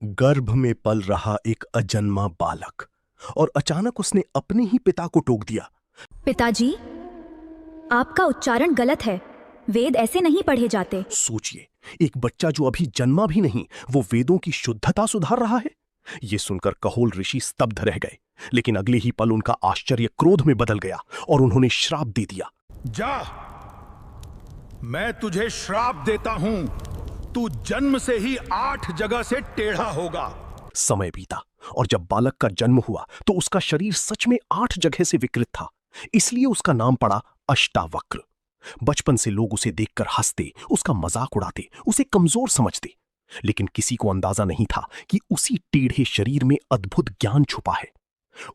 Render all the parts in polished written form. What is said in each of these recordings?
गर्भ में पल रहा एक अजन्मा बालक और अचानक उसने अपने ही पिता को टोक दिया। पिताजी, आपका उच्चारण गलत है। वेद ऐसे नहीं पढ़े जाते। सोचिए, एक बच्चा जो अभी जन्मा भी नहीं, वो वेदों की शुद्धता सुधार रहा है। ये सुनकर कहोल ऋषि स्तब्ध रह गए, लेकिन अगले ही पल उनका आश्चर्य क्रोध में बदल गया और उन्होंने श्राप दे दिया। जा, मैं तुझे श्राप देता हूं। तू जन्म से ही 8 जगह से टेढ़ा होगा। समय बीता और जब बालक का जन्म हुआ तो उसका शरीर सच में 8 जगह से विकृत था। इसलिए उसका नाम पड़ा अष्टावक्र। बचपन से लोग उसे देखकर हंसते, उसका मजाक उड़ाते, उसे कमजोर समझते, लेकिन किसी को अंदाजा नहीं था कि उसी टेढ़े शरीर में अद्भुत ज्ञान छुपा है।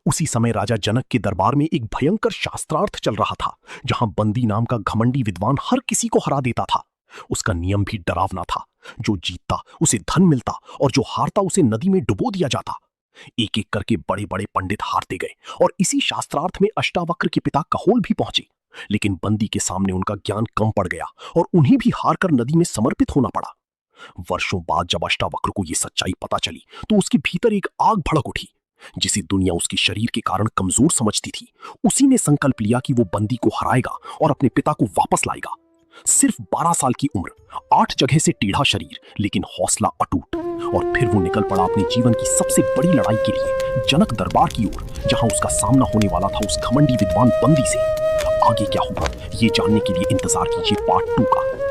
उसी समय राजा जनक के दरबार में एक भयंकर शास्त्रार्थ चल रहा था, जहां बंदी नाम का घमंडी विद्वान हर किसी को हरा देता था। उसका नियम भी डरावना था। जो जीतता उसे धन मिलता और जो हारता उसे नदी में डुबो दिया जाता। एक एक करके बड़े बड़े पंडित हारते गए और इसी शास्त्रार्थ में अष्टावक्र के पिता कहोल भी पहुंचे, लेकिन बंदी के सामने उनका ज्ञान कम पड़ गया और उन्हें भी हारकर नदी में समर्पित होना पड़ा। वर्षों बाद जब अष्टावक्र को यह सच्चाई पता चली तो उसके भीतर एक आग भड़क उठी। जिसे दुनिया उसके शरीर के कारण कमजोर समझती थी, उसी ने संकल्प लिया कि वो बंदी को हराएगा और अपने पिता को वापस लाएगा। सिर्फ 12 साल की उम्र, 8 जगह से टेढ़ा शरीर, लेकिन हौसला अटूट। और फिर वो निकल पड़ा अपने जीवन की सबसे बड़ी लड़ाई के लिए, जनक दरबार की ओर, जहां उसका सामना होने वाला था उस घमंडी विद्वान बंदी से। आगे क्या होगा, ये जानने के लिए इंतजार कीजिए पार्ट 2 का।